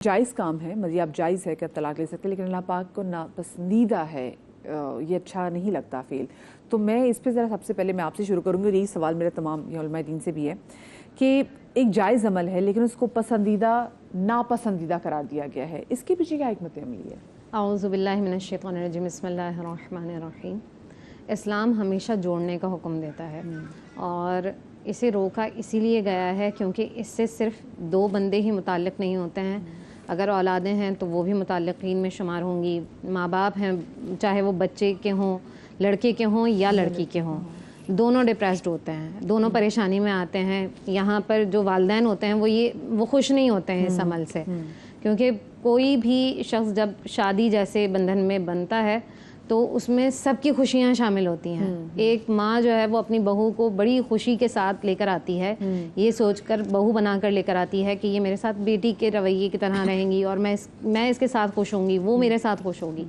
جائز کام ہے، مزید آپ جائز ہے کہ آپ طلاق لے سکتے ہیں، لیکن اللہ پاک کو ناپسندیدہ ہے، یہ اچھا نہیں لگتا فعل. تو میں اس پہ ذرا سب سے پہلے میں آپ سے شروع کروں گی، اور یہی سوال میرا تمام علماء دین سے بھی ہے کہ ایک جائز عمل ہے لیکن اس کو پسندیدہ ناپسندیدہ قرار دیا گیا ہے، اس کے پیچھے کیا حکمت عملی ہے؟ اعوذ باللہ من الشیطان الرجیم، بسم اللہ الرحمن الرحیم. اسلام ہمیشہ جوڑنے کا حکم دیتا ہے اور اسے روکا اسی لیے گیا ہے کیونکہ اس سے صرف دو بندے ہی متعلق نہیں ہوتے ہیں. اگر اولادیں ہیں تو وہ بھی متعلقین میں شمار ہوں گی، ماں باپ ہیں چاہے وہ بچے کے ہوں، لڑکے کے ہوں یا لڑکی کے ہوں، دونوں ڈپریسڈ ہوتے ہیں، دونوں پریشانی میں آتے ہیں. یہاں پر جو والدین ہوتے ہیں وہ خوش نہیں ہوتے ہیں اس عمل سے، کیونکہ کوئی بھی شخص جب شادی جیسے بندھن میں بنتا ہے تو اس میں سب کی خوشیاں شامل ہوتی ہیں. ایک ماں جو ہے وہ اپنی بہو کو بڑی خوشی کے ساتھ لے کر آتی ہے، یہ سوچ کر بہو بنا کر لے کر آتی ہے کہ یہ میرے ساتھ بیٹی کے رویے کی طرح رہیں گی اور میں اس کے ساتھ خوش ہوں گی، وہ میرے ساتھ خوش ہوگی.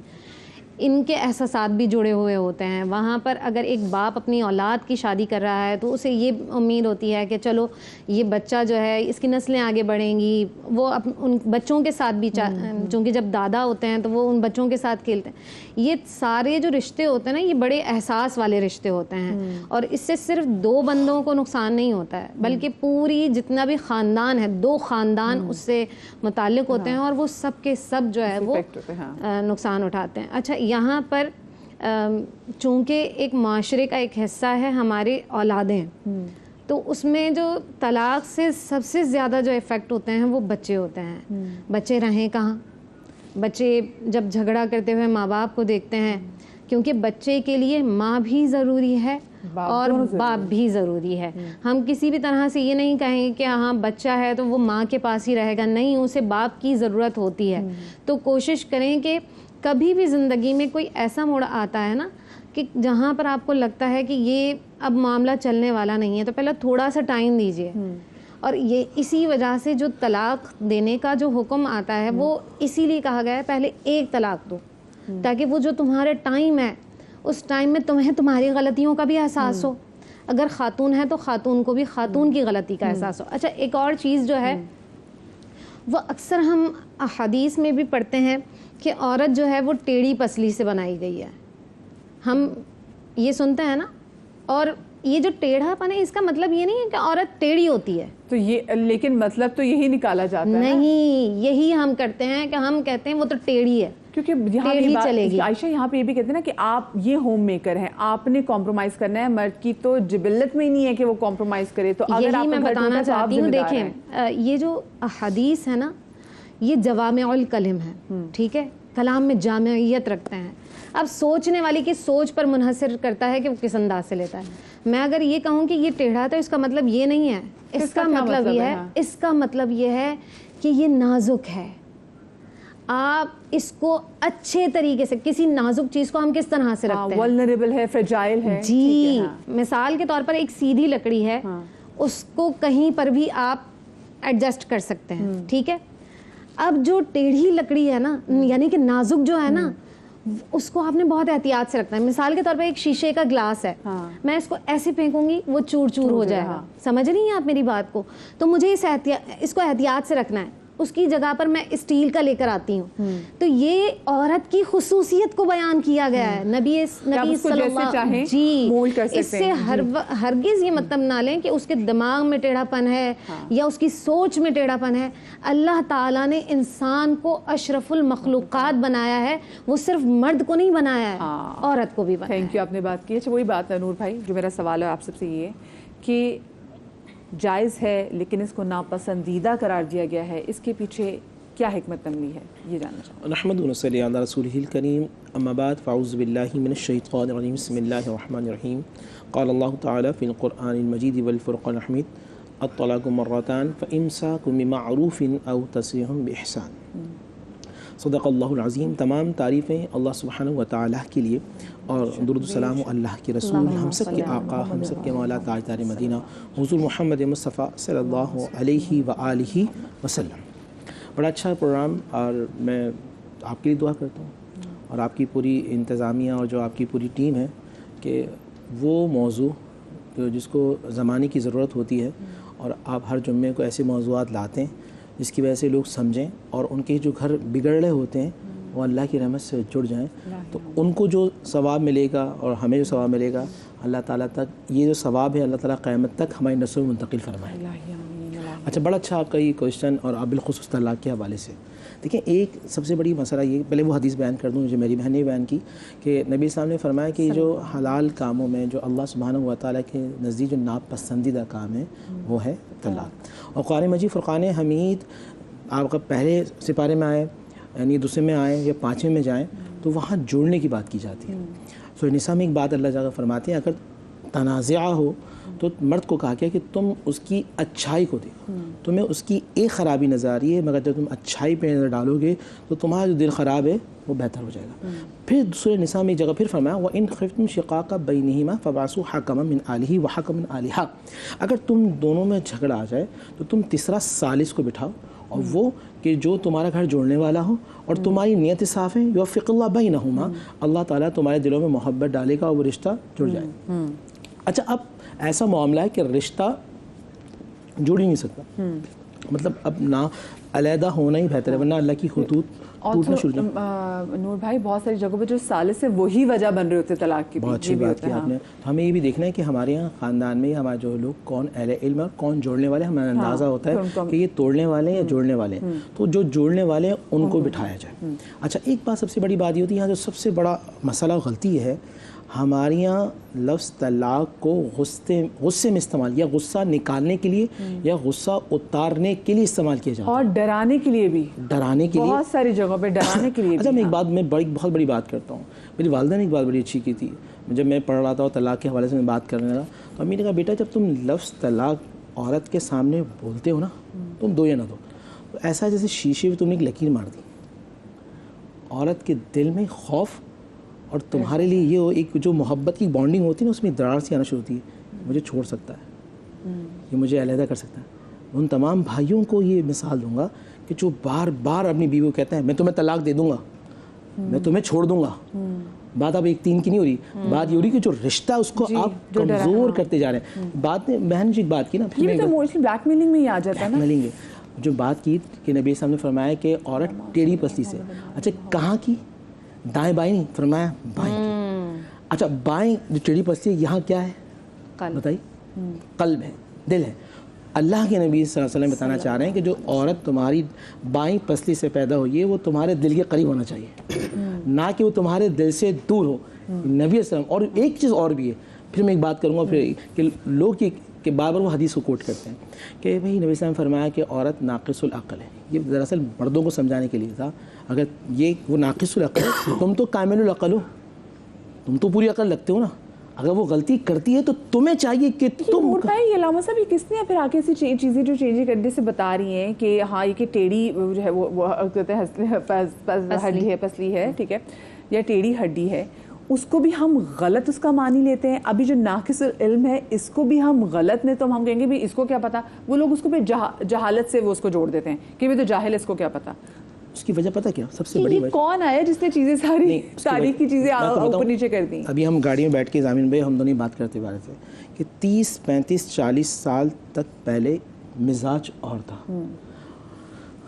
ان کے احساسات بھی جڑے ہوئے ہوتے ہیں. وہاں پر اگر ایک باپ اپنی اولاد کی شادی کر رہا ہے تو اسے یہ امید ہوتی ہے کہ چلو یہ بچہ جو ہے اس کی نسلیں آگے بڑھیں گی. وہ ان بچوں کے ساتھ بھی چونکہ جب دادا ہوتے ہیں تو وہ ان بچوں کے ساتھ کھیلتے ہیں. یہ سارے جو رشتے ہوتے ہیں نا، یہ بڑے احساس والے رشتے ہوتے ہیں اور اس سے صرف دو بندوں کو نقصان نہیں ہوتا ہے بلکہ پوری جتنا بھی خاندان ہے، دو خاندان اس سے متعلق ہوتے ہیں اور وہ سب کے سب جو ہے وہ نقصان اٹھاتے ہیں. اچھا، یہاں پر چونکہ ایک معاشرے کا ایک حصہ ہے ہمارے اولادیں، تو اس میں جو طلاق سے سب سے زیادہ جو افیکٹ ہوتے ہیں وہ بچے ہوتے ہیں. بچے رہیں کہاں؟ بچے جب جھگڑا کرتے ہوئے ماں باپ کو دیکھتے ہیں، کیونکہ بچے کے لیے ماں بھی ضروری ہے اور باپ بھی ضروری ہے. ہم کسی بھی طرح سے یہ نہیں کہیں کہ ہاں بچہ ہے تو وہ ماں کے پاس ہی رہے گا، نہیں، اسے باپ کی ضرورت ہوتی ہے. تو کوشش کریں کہ کبھی بھی زندگی میں کوئی ایسا موڑ آتا ہے نا کہ جہاں پر آپ کو لگتا ہے کہ یہ اب معاملہ چلنے والا نہیں ہے، تو پہلے تھوڑا سا ٹائم دیجیے. اور یہ اسی وجہ سے جو طلاق دینے کا جو حکم آتا ہے وہ اسی لیے کہا گیا ہے پہلے ایک طلاق دو، تاکہ وہ جو تمہارے ٹائم ہے اس ٹائم میں تمہیں تمہاری غلطیوں کا بھی احساس ہو. اگر خاتون ہے تو خاتون کو بھی خاتون کی غلطی کا احساس ہو. اچھا، ایک اور چیز جو ہے وہ اکثر ہم احادیث میں بھی پڑھتے ہیں کہ عورت جو ہے وہ ٹیڑھی پسلی سے بنائی گئی ہے. ہم یہ سنتے ہیں نا، اور یہ جو ٹیڑھا پن ہے اس کا مطلب یہ نہیں ہے کہ عورت ٹیڑھی ہوتی ہے، تو یہ لیکن مطلب تو یہی نکالا جاتا ہے. نہیں، یہی ہم کرتے ہیں کہ ہم کہتے ہیں وہ تو ٹیڑھی ہے، کیونکہ یہاں چلے گی. عائشہ یہاں پہ یہ بھی کہتے ہیں نا کہ آپ یہ ہوم میکر ہیں، آپ نے کمپرومائز کرنا ہے. مرد کی تو جبلت میں ہی نہیں ہے کہ وہ کمپرومائز کرے. تو اگر آپ میں بتانا چاہتی ہوں، دیکھیں یہ جو احادیث ہے نا یہ جوامع الکلم ہے، ٹھیک ہے، کلام میں جامعیت رکھتے ہیں. اب سوچنے والی کی سوچ پر منحصر کرتا ہے کہ وہ کس انداز سے لیتا ہے. میں اگر یہ کہوں کہ یہ ٹیڑھا تو اس کا مطلب یہ نہیں ہے، اس کا مطلب یہ ہے کہ یہ نازک ہے. آپ اس کو اچھے طریقے سے، کسی نازک چیز کو ہم کس طرح سے رکھتے ہیں، vulnerable ہے، fragile ہے. جی، مثال کے طور پر ایک سیدھی لکڑی ہے، اس کو کہیں پر بھی آپ ایڈجسٹ کر سکتے ہیں، ٹھیک ہے. اب جو ٹیڑھی لکڑی ہے نا، یعنی کہ نازک جو ہے نا، اس کو آپ نے بہت احتیاط سے رکھنا ہے. مثال کے طور پر ایک شیشے کا گلاس ہے، میں اس کو ایسے پھینکوں گی وہ چور چور ہو جائے گا. سمجھ رہی ہیں آپ میری بات کو؟ تو مجھے اس کو احتیاط سے رکھنا ہے. اس کی جگہ پر میں اسٹیل کا لے کر آتی ہوں. تو یہ عورت کی خصوصیت کو بیان کیا گیا ہے. نبی صلی اللہ علیہ وسلم اس سے ہرگز یہ مطلب نہ لیں کہ اس کے دماغ میں ٹیڑھا پن ہے یا اس کی سوچ میں ٹیڑھا پن ہے. اللہ تعالیٰ نے انسان کو اشرف المخلوقات بنایا ہے، وہ صرف مرد کو نہیں بنایا ہے، عورت کو بھی بنایا ہے. تھینک یو، آپ نے بات کی. اچھا، وہی بات ہے نور بھائی، جو میرا سوال ہے آپ سب سے یہ ہے کہ جائز ہے لیکن اس کو ناپسندیدہ قرار دیا گیا ہے، اس کے پیچھے کیا حکمت عملی ہے، یہ جاننا چاہوں. نحمد و نصلی علی رسولہ الکریم، اما بعد، فاعوذ باللہ من الشیطان الرجیم، بسم اللہ الرحمن الرحیم. قال اللہ تعالی فی القرآن المجید والفرقان الحمید، الطلاق مرتان فامساک بمعروف او تسریح باحسان. صدق اللہ العظیم. تمام تعریفیں اللہ سبحانہ و تعالیٰ کے لیے اور درود السلام اللہ کے رسول، ہم سب کے آقا، ہم سب کے مولا تاجدار مدینہ حضور محمد مصطفیٰ صلی اللہ علیہ وآلہ وسلم. بڑا اچھا پروگرام، اور میں آپ کے لیے دعا کرتا ہوں اور آپ کی پوری انتظامیہ اور جو آپ کی پوری ٹیم ہے کہ وہ موضوع جس کو زمانے کی ضرورت ہوتی ہے، اور آپ ہر جمعے کو ایسے موضوعات لاتے ہیں جس کی وجہ سے لوگ سمجھیں اور ان کے جو گھر بگڑ رہے ہوتے ہیں وہ اللہ کی رحمت سے جڑ جائیں، تو ان کو جو ثواب ملے گا اور ہمیں جو ثواب ملے گا اللہ تعالیٰ تک یہ جو ثواب ہے اللہ تعالیٰ قیامت تک ہماری نسلوں میں منتقل فرمائے۔ اچھا، بڑا اچھا آپ کا یہ کویشچن، اور آپ بالخصوص طلاق کے حوالے سے دیکھیں، ایک سب سے بڑی مسئلہ یہ، پہلے وہ حدیث بیان کر دوں جو میری بہن نے بیان کی، کہ نبی صاحب نے فرمایا کہ جو حلال کاموں میں جو اللہ سبحانہ و تعالیٰ کے نزدیک جو ناپسندیدہ کام ہے وہ ہے طلاق۔ اور قرآن مجید فرقان حمید آپ کا پہلے سپارے میں آئے، یعنی دوسرے میں آئیں یا پانچویں میں جائیں تو وہاں جوڑنے کی بات کی جاتی ہے۔ سورہ نساء میں ایک بات اللہ جل فرماتے ہیں، اگر تنازعہ ہو تو مرد کو کہا گیا کہ تم اس کی اچھائی کو دیکھو، تمہیں اس کی ایک خرابی نظر آ رہی ہے مگر جب تم اچھائی پہ نظر ڈالو گے تو تمہارا جو دل خراب ہے وہ بہتر ہو جائے گا۔ پھر سورہ نساء میں ایک جگہ پھر فرمایا وَإِنْ خِفْتُمْ شِقَاقَ بَيْنِهِمَا فَبَعْثُوا حَكَمًا مِنْ أَهْلِهِ وَحَكَمًا مِنْ أَهْلِهَا، اگر تم دونوں میں جھگڑا آ جائے تو تم تیسرا ثالث کو بٹھاؤ، اور وہ کہ جو تمہارا گھر جوڑنے والا ہو اور تمہاری نیت صاف ہے، یوفق اللہ بینہما، اللہ تعالیٰ تمہارے دلوں میں محبت ڈالے گا اور وہ رشتہ جڑ جائے۔ اچھا، اب ایسا معاملہ ہے کہ رشتہ جڑ ہی نہیں سکتا، مطلب اب نہ علیحدہ ہونا ہی بہتر ہے، ورنہ اللہ کی خطوط ٹوٹنا شروع ہو جائے۔ نور بھائی، بہت ساری جگہوں پہ جو ثالث ہے وہی وجہ بن رہے ہوتے طلاق کی۔ بہت اچھی بات کی آپ نے۔ ہمیں یہ بھی دیکھنا ہے کہ ہمارے یہاں خاندان میں ہمارے جو لوگ کون اہل علم ہے اور کون جوڑنے والے ہیں، ہمیں اندازہ ہوتا ہے کہ یہ توڑنے والے ہیں یا جوڑنے والے ہیں، تو جو جوڑنے والے ہیں ان کو بٹھایا جائے۔ اچھا، ایک بات سب سے بڑی بات یہ ہوتی ہے یہاں جو سب سے بڑا مسئلہ غلطی ہے، ہمارے یہاں لفظ طلاق کو غصے میں استعمال، یا غصہ نکالنے کے لیے یا غصہ اتارنے کے لیے استعمال کیا جاتا ہے، اور ڈرانے کے لیے بھی، ڈرانے کے لیے بہت ساری جگہوں پہ ڈرانے کے لیے۔ اچھا، میں ایک بات میں بہت بڑی بات کرتا ہوں، میری والدہ نے ایک بات بڑی اچھی کی تھی، جب میں پڑھ رہا تھا اور طلاق کے حوالے سے میں بات کرنے لگا تو امی نے کہا بیٹا جب تم لفظ طلاق عورت کے سامنے بولتے ہو نا، تم دو یا نہ دو، تو ایسا ہے جیسے شیشے پہ تم نے ایک لکیر مار دی، عورت کے دل میں خوف اور تمہارے لیے یہ ایک جو محبت کی بانڈنگ ہوتی ہے نا اس میں درار سی آنا شروع ہوتی ہے، مجھے چھوڑ سکتا ہے، یہ مجھے علیحدہ کر سکتا ہے۔ ان تمام بھائیوں کو یہ مثال دوں گا کہ جو بار بار اپنی بیوی کو کہتے ہیں میں تمہیں طلاق دے دوں گا، میں تمہیں چھوڑ دوں گا، بات اب ایک تین کی نہیں ہو رہی، بات یہ ہو رہی کہ جو رشتہ اس کو آپ کمزور کرتے جا رہے ہیں۔ بات نے بہن جی ایک بات کی نا، یہ تو موسٹلی بلیک میلنگ میں ہی آ جاتا ہے نا، ملیں گے جو بات کی کہ نبی صاحب نے فرمایا کہ عورت ٹیڑھی پستی سے، اچھا کہاں کی؟ دائیں بائیں نہیں، فرمایا بائیں کی۔ اچھا، بائیں جو ٹیڑھی پستی ہے یہاں کیا ہے بتائیے؟ قلب ہے، دل ہے۔ اللہ کے نبی صلی اللہ علیہ وسلم بتانا چاہ رہے ہیں کہ جو عورت تمہاری بائیں پسلی سے پیدا ہوئی ہے وہ تمہارے دل کے قریب ہونا چاہیے، نہ کہ وہ تمہارے دل سے دور ہو۔ نبی صلی اللہ علیہ وسلم، اور ایک چیز اور بھی ہے، پھر میں ایک بات کروں گا پھر کہ لوگ کہ بار بار وہ حدیث کو کوٹ کرتے ہیں کہ بھئی نبی صلی اللہ علیہ وسلم نے فرمایا کہ عورت ناقص العقل ہے، یہ دراصل مردوں کو سمجھانے کے لیے تھا، اگر یہ وہ ناقص العقل ہے تم تو کامل العقل ہو، تم تو پوری عقل رکھتے ہو نا، اگر وہ غلطی کرتی ہے تو تمہیں چاہیے کہ تم یہ علامہ صاحب یہ کس نے پھر آگے ایسی چیزیں جو چینج کرنے سے بتا رہی ہیں کہ ہاں یہ کہ ٹیڑھی جو ہے وہ کہتے ہیں ہڈی ہے، پسلی ہے، ٹھیک ہے، یا ٹیڑھی ہڈی ہے، اس کو بھی ہم غلط اس کا معنی لیتے ہیں۔ ابھی جو ناقص علم ہے اس کو بھی ہم غلط نے، تو ہم کہیں گے بھی اس کو کیا پتا، وہ لوگ اس کو پھر جہالت سے وہ اس کو جوڑ دیتے ہیں کہ وہ تو جاہل ہے، اس کو کیا پتا۔ اس کی وجہ پتہ کیا سب سے بڑی وجہ؟ کون آیا جس نے چیزیں ساری تاریخ کی چیزیں اوپر نیچے کر دی؟ ابھی ہم گاڑی میں بیٹھ کے زامین بھائی ہم دونوں بات کرتے بارے سے کہ 30 35 40 سال تک پہلے مزاج اور تھا،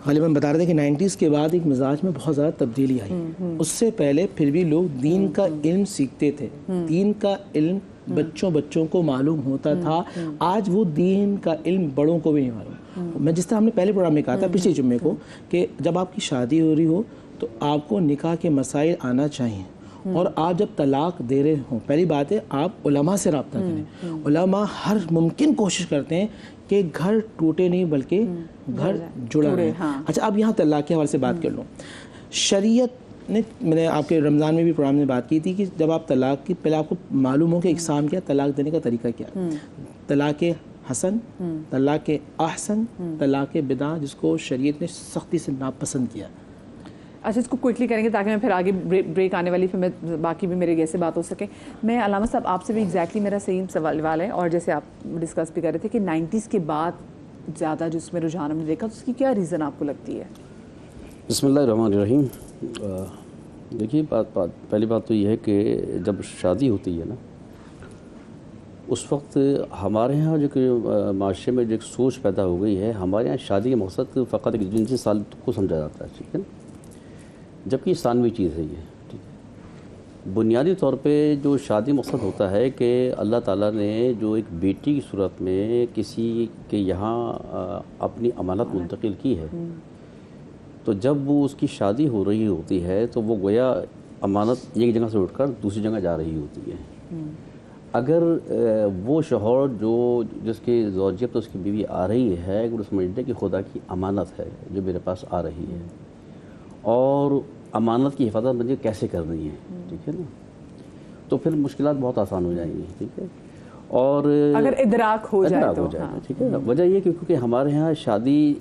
غالباً بتا رہے تھے کہ 90s کے بعد ایک مزاج میں بہت زیادہ تبدیلی آئی، اس سے پہلے پھر بھی لوگ دین کا علم سیکھتے تھے، دین کا علم بچوں کو معلوم ہوتا تھا، آج وہ دین کا علم بڑوں کو بھی نہیں معلوم۔ میں جس طرح ہم نے پہلے پروگرام میں کہا تھا پچھلے جمعے کو کہ جب آپ کی شادی ہو رہی ہو تو آپ کو نکاح کے مسائل آنا چاہیے، اور آپ جب طلاق دے رہے ہوں پہلی بات ہے آپ علماء سے رابطہ کریں، علماء ہر ممکن کوشش کرتے ہیں کہ گھر ٹوٹے نہیں بلکہ گھر جڑا رہے۔ اچھا، اب یہاں طلاق کے حوالے سے بات کر لوں، شریعت نے، میں نے آپ کے رمضان میں بھی پروگرام میں بات کی تھی کہ جب آپ طلاق کی پہلے آپ کو معلوم ہو کہ اقسام کیا، طلاق دینے کا طریقہ کیا، طلاق حسن، طلاق احسن، طلاق بدعہ، جس کو شریعت نے سختی سے ناپسند کیا۔ اچھا، اس کو کوئکلی کریں گے تاکہ میں پھر آگے بریک آنے والی، پھر میں باقی بھی میرے سے بات ہو سکے۔ میں علامہ صاحب آپ سے بھی ایگزیکٹلی میرا سیم سوال ہے، اور جیسے آپ ڈسکس بھی کر رہے تھے کہ 90s کے بعد زیادہ جو اس میں رجحان ہم نے دیکھا، تو اس کی کیا ریزن آپ کو لگتی ہے؟ بسم اللہ الرحمن الرحیم۔ دیکھیے پہلی بات تو یہ ہے کہ جب شادی ہوتی ہے نا، اس وقت ہمارے ہاں جو کہ معاشرے میں جو ایک سوچ پیدا ہو گئی ہے، ہمارے ہاں شادی کا مقصد فقط ایک جنسی سالت کو سمجھا جاتا ہے، ٹھیک ہے نا، جبکہ یہ ثانوی چیز ہے یہ، ٹھیک ہے۔ بنیادی طور پہ جو شادی مقصد ہوتا ہے کہ اللہ تعالیٰ نے جو ایک بیٹی کی صورت میں کسی کے یہاں اپنی امانت منتقل کی ہے، تو جب وہ اس کی شادی ہو رہی ہوتی ہے تو وہ گویا امانت ایک جگہ سے اٹھ کر دوسری جگہ جا رہی ہوتی ہے۔ اگر وہ شوہر جس کی زوجیت تو اس کی بیوی آ رہی ہے، اگر اس سمجھتے کہ خدا کی امانت ہے جو میرے پاس آ رہی ہے اور امانت کی حفاظت مجھے کیسے کرنی ہے، ٹھیک ہے نا، تو پھر مشکلات بہت آسان ہو جائیں گی، ٹھیک ہے۔ اور اگر ادراک ہو جائے تو ٹھیک ہے نا۔ وجہ یہ کہ کیونکہ ہمارے ہاں شادی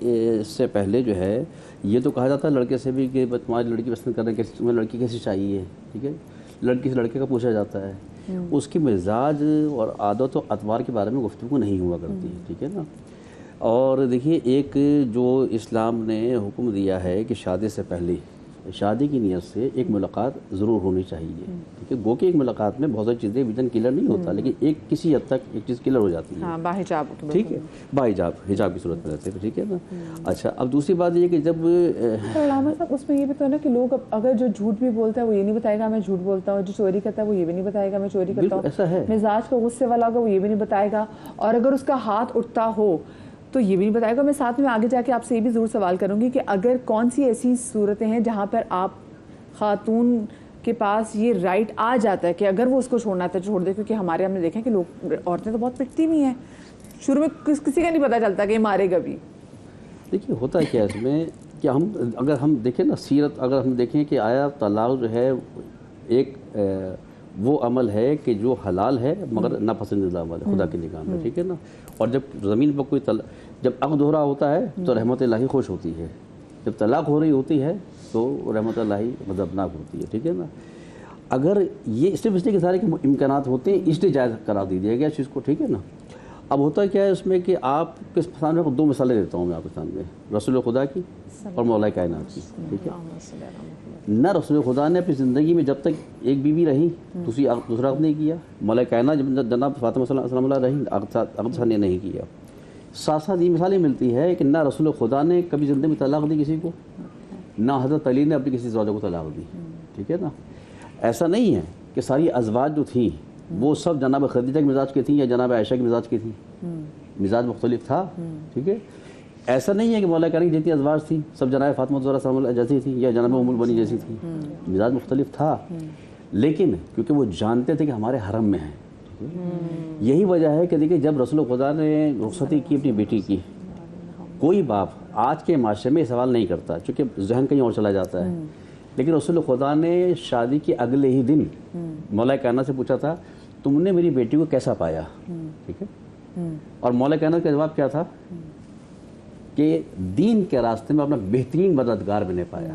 سے پہلے جو ہے یہ تو کہا جاتا ہے لڑکے سے بھی کہ تمہاری لڑکی پسند کرنے کیسی، تمہیں لڑکی کیسی چاہیے، ٹھیک ہے، لڑکی سے لڑکے کا پوچھا جاتا ہے، اس کی مزاج اور عادت و اطوار کے بارے میں گفتگو نہیں ہوا کرتی، ٹھیک ہے نا۔ اور دیکھیے ایک جو اسلام نے حکم دیا ہے کہ شادی سے پہلے شادی کی نیت سے ایک ملاقات ضرور ہونی چاہیے، ٹھیک ہے، گو کہ ایک ملاقات میں بہت ساری چیزیں ویژن کلیئر نہیں ہوتا، لیکن ایک کسی حد تک ایک چیز کلیئر ہو جاتی ہے، باحجاب، ٹھیک ہے، حجاب کی صورت میں رہتے ہیں، ٹھیک ہے نا۔ اچھا، اب دوسری بات یہ کہ جب علامہ صاحب اس میں یہ بھی تو ہے نا کہ لوگ اگر جو جھوٹ بھی بولتا ہے وہ یہ نہیں بتائے گا میں جھوٹ بولتا ہوں، جو چوری کرتا ہے وہ یہ بھی نہیں بتائے گا میں چوری کرتا ہوں، ایسا ہے، مزاج کا غصے والا ہوگا وہ یہ بھی نہیں بتائے گا، اور اگر اس کا ہاتھ اٹھتا ہو تو یہ بھی نہیں بتائے گا۔ میں ساتھ میں آگے جا کے آپ سے یہ بھی ضرور سوال کروں گی کہ اگر کون سی ایسی صورتیں ہیں جہاں پر آپ خاتون کے پاس یہ رائٹ آ جاتا ہے کہ اگر وہ اس کو چھوڑنا ہے تو چھوڑ دے، کیونکہ ہمارے ہم نے دیکھا کہ لوگ عورتیں تو بہت پٹتی بھی ہیں، شروع میں کسی کا نہیں پتہ چلتا کہ یہ مارے گا بھی۔ دیکھیے ہوتا ہے کیا اس میں کہ اگر ہم دیکھیں نا سیرت، اگر ہم دیکھیں کہ آیا طلاق جو ہے ایک وہ عمل ہے کہ جو حلال ہے مگر ناپسندیدہ عمل ہے خدا کی نگاہ میں، ٹھیک ہے نا۔ اور جب زمین پر کوئی جب عقد ہو رہا ہوتا ہے تو رحمت الہی خوش ہوتی ہے، جب طلاق ہو رہی ہوتی ہے تو رحمت الہی غضبناک ہوتی ہے، ٹھیک ہے نا۔ اگر یہ صرف اس لیے کہ سارے امکانات ہوتے ہیں اس لیے جائز قرار دے دیا گیا اس چیز کو، ٹھیک ہے نا۔ اب ہوتا کیا ہے اس میں کہ آپ کے سامنے دو مثالیں دیتا ہوں میں آپ کے سامنے، رسول خدا کی اور مولا کائنات کی، ٹھیک ہے۔ نہ رسول خدا نے اپنی زندگی میں جب تک ایک بیوی رہی دوسرا عقد نہیں کیا، مولا کائنات جب جناب فاطمہ سلام اللہ رہی عقد ثانیہ نہیں کیا۔ ساتھ ساتھ یہ مثالیں ملتی ہے کہ نہ رسول خدا نے کبھی زندگی میں طلاق دی کسی کو، نہ حضرت علی نے اپنی کسی زوجہ کو طلاق دی، ٹھیک ہے نا۔ ایسا نہیں ہے کہ ساری ازواج جو تھیں وہ سب جناب خدیجہ کے مزاج کی تھیں یا جناب عائشہ کے مزاج کی تھیں، مزاج مختلف تھا، ٹھیک ہے۔ ایسا نہیں ہے کہ مولا کریم جتنی ازواج تھیں سب جناب فاطمہ الزہرا سلام اللہ جیسی تھیں یا جناب ام البنین جیسی تھیں، مزاج مختلف تھا، لیکن کیونکہ وہ جانتے تھے کہ ہمارے حرم میں ہیں، یہی وجہ ہے کہ دیکھیے جب رسول خدا نے رخصتی کی اپنی بیٹی کی، کوئی باپ آج کے معاشرے میں یہ سوال نہیں کرتا چونکہ ذہن کہیں اور چلا جاتا ہے، لیکن رسول خدا نے شادی کے اگلے ہی دن مولا کائنات سے پوچھا تھا تم نے میری بیٹی کو کیسا پایا، ٹھیک ہے، اور مولا کائنات کا جواب کیا تھا کہ دین کے راستے میں اپنا بہترین مددگار بنے پایا۔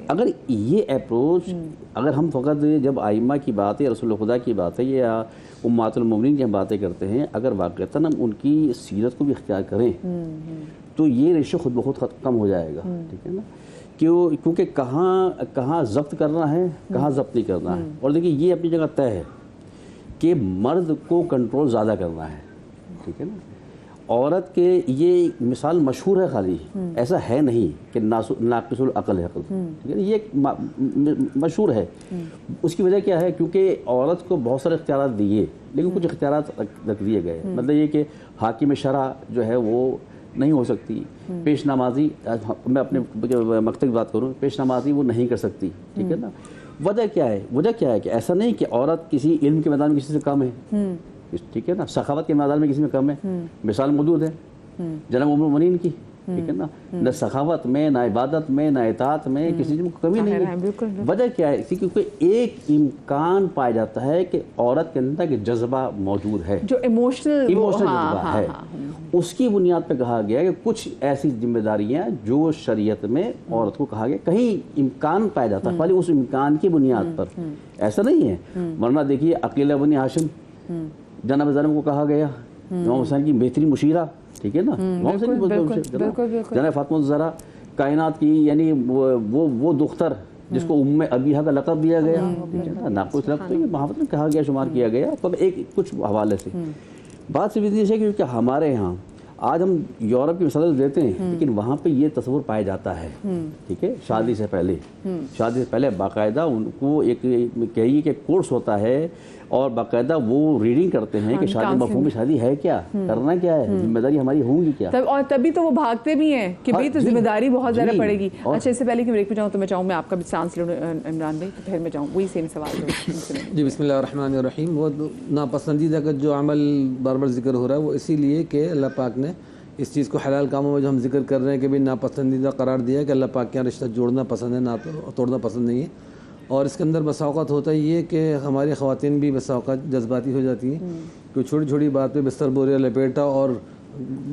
اگر یہ اپروچ اگر ہم فقط جب آئمہ کی بات ہے رسول خدا کی بات ہے یا امہات المومنین کی ہم باتیں کرتے ہیں، اگر واقعتاً ہم ان کی سیرت کو بھی اختیار کریں تو یہ ریشو خود بخود کم ہو جائے گا، ٹھیک ہے نا۔ کیونکہ کہاں ضبط کرنا ہے کہاں ضبط نہیں کرنا ہے، اور دیکھیے یہ اپنی جگہ طے ہے کہ مرد کو کنٹرول زیادہ کرنا ہے، ٹھیک ہے نا۔ عورت کے یہ مثال مشہور ہے، خالی ایسا ہے نہیں کہ ناقص العقل ہے، ٹھیک ہے، یہ مشہور ہے۔ اس کی وجہ کیا ہے؟ کیونکہ عورت کو بہت سارے اختیارات دیے لیکن کچھ اختیارات رکھ دیے گئے، مطلب یہ کہ حاکم شرع جو ہے وہ نہیں ہو سکتی، پیش نمازی، میں اپنے مقصد کی بات کروں، پیش نمازی وہ نہیں کر سکتی، ٹھیک ہے نا۔ وجہ کیا ہے کہ ایسا نہیں کہ عورت کسی علم کے میدان میں کسی سے کم ہے، ٹھیک ہے نا، سخاوت کے میدان میں کسی میں کم ہے، مثال موجود ہے جناب ام المؤمنین کی، ٹھیک ہے نا، نہ سخاوت میں نہ عبادت میں نہ اطاعت میں کسی میں کمی نہیں ہے۔ وجہ کیا ہے؟ کیونکہ ایک امکان پایا جاتا ہے کہ عورت کے اندر ایک جذبہ موجود ہے جو ایموشنل جذبہ ہے، اس کی بنیاد پہ کہا گیا کہ کچھ ایسی ذمہ داریاں جو شریعت میں عورت کو کہا گیا، کہیں امکان پایا جاتا ہے، خالی اس امکان کی بنیاد پر، ایسا نہیں ہے۔ ورنہ دیکھیے عقیلہ بنی ہاشم جناب زینب کو کہا گیا، امام حسین کی بہترین مشیرہ، ٹھیک ہے نا، امام حسین کی جناب فاطمہ الزہرا کائنات کی، یعنی وہ دختر جس کو ام ابیہا کا لقب دیا گیا، ناقص لقب تو یہ محبت میں کہا گیا، شمار کیا گیا، تو ایک کچھ حوالے سے بات صرف یہ ہے کہ کہمارے یہاں آج ہم یورپ کی مثال دیتے ہیں لیکن وہاں پہ یہ تصور پایا جاتا ہے، ٹھیک ہے، شادی سے پہلے باقاعدہ ان کو ایک کہیے کہ کورس ہوتا ہے اور باقاعدہ وہ ریڈنگ کرتے ہیں کہ شادی مفہوم شادی ہے کیا، کرنا کیا ہے، ذمہ داری ہماری ہوں گی کیا، اور تبھی تو وہ بھاگتے بھی ہیں کہ بھئی تو ذمہ داری بہت زیادہ پڑے گی۔ اچھا اس سے پہلے کہ بریک پہ جاؤں تو میں چاہوں میں آپ کا بھی چانس لوں عمران بھائی، تو پھر میں جاؤں وہی سیم سوال جی بسم اللہ الرحمن الرحیم۔ وہ ناپسندیدہ کا جو عمل بار بار ذکر ہو رہا ہے وہ اسی لیے کہ اللہ پاک نے اس چیز کو حلال کاموں میں جو ہم ذکر کر رہے ہیں کہ بھی ناپسندیدہ قرار دیا ہے کہ اللہ پاک کے یہاں رشتہ جوڑنا پسند ہے، نہ توڑنا پسند نہیں ہے، اور اس کے اندر بسا اوقات ہوتا ہی یہ کہ ہماری خواتین بھی بسا اوقات جذباتی ہو جاتی ہیں، کوئی چھوٹی چھوٹی بات پہ بستر بوریا لپیٹا اور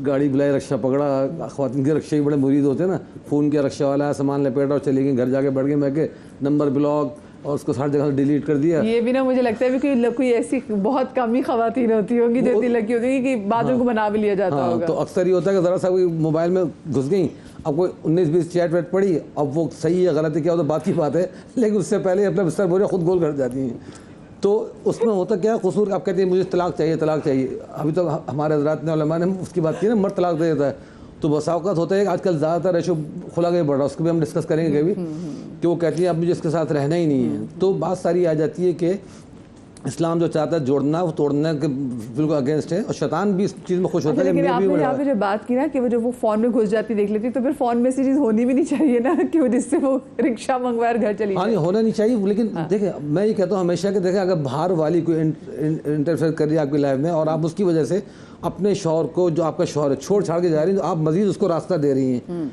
گاڑی بلائی رکشہ پکڑا، خواتین کے رکشے ہی بڑے مرید ہوتے ہیں نا، فون کیا رکشہ والا ہے، سامان لپیٹا اور چلی گئی، گھر جا کے بیٹھ گئے، میں کہ نمبر بلاک اور اس کو ہر جگہ سے ڈیلیٹ کر دیا۔ یہ بھی نا مجھے لگتا ہے کہ کوئی ایسی بہت کم ہی خواتین ہوتی ہوں گی جو اتنی لکی ہوتی ہیں کہ بعد ان کو بنا بھی لیا جاتا ہوگا۔ تو اکثر یہ ہوتا ہے کہ ذرا سا کوئی موبائل میں گھس گئیں، اب کوئی 19-20 چیٹ ویٹ پڑھی، اب وہ صحیح ہے غلط ہے کیا، وہ تو بات کی بات ہے، لیکن اس سے پہلے اپنا بستر بوریا خود گول کر جاتی ہیں۔ تو اس میں ہوتا کیا قصور، آپ کہتے ہیں مجھے طلاق چاہیے طلاق چاہیے، ابھی تو ہمارے حضرات نے علماء نے اس کی بات کی نا، مرد طلاق دے دیتا ہے، تو بسا اوقات ہوتا ہے کہ آج کل زیادہ تر ریشو کھلا کے بڑھ رہا ہے، اس کو بھی ہم ڈسکس کریں گے کبھی، کہ وہ کہتی ہیں اب مجھے اس کے ساتھ رہنا ہی نہیں ہے۔ تو بات ساری آ جاتی ہے کہ اسلام جو چاہتا ہے جوڑنا وہ توڑنا کے بالکل اگینسٹ ہے، اور شیطان بھی اس چیز میں خوش ہوتا ہے کہ لیکن میں آپ بھی نے یہاں پہ جو بات کی نا کہ وہ جب وہ فون میں گھس جاتی دیکھ لیتی، تو پھر فون میں سے چیز ہونی بھی نہیں چاہیے نا کہ وہ جس سے وہ رکشہ منگوایا اور گھر چلی ہاں جائے۔ ہونا نہیں چاہیے، لیکن دیکھیں میں یہ کہتا ہوں ہمیشہ کہ دیکھیں اگر باہر والی کوئی انٹرفیئر کر رہی ہے آپ کی لائف میں اور آپ اس کی وجہ سے اپنے شوہر کو، جو آپ کا شوہر ہے، چھوڑ چھاڑ کے جا رہی ہیں، تو آپ مزید اس کو راستہ دے رہی ہیں۔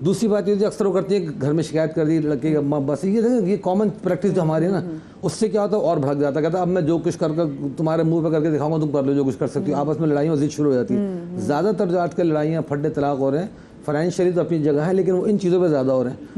دوسری بات یہ ہے اکثر وہ کرتی ہے کہ گھر میں شکایت کر دی لڑکے کی اماں، بس یہ کامن پریکٹس جو ہماری ہے نا، اس سے کیا ہوتا ہے اور بھڑک جاتا ہے، کہتا ہے اب میں جو کچھ کر تمہارے منہ پہ کر کے دکھاؤں گا، تم کر لو جو کچھ کر سکتی ہو، آپس میں لڑائیاں مزید شروع ہو جاتی ہیں۔ زیادہ تر جو آج کل لڑائیاں پھڈے طلاق ہو رہے ہیں، فائنینشلی تو اپنی جگہ ہے لیکن وہ ان چیزوں پہ زیادہ ہو رہے ہیں۔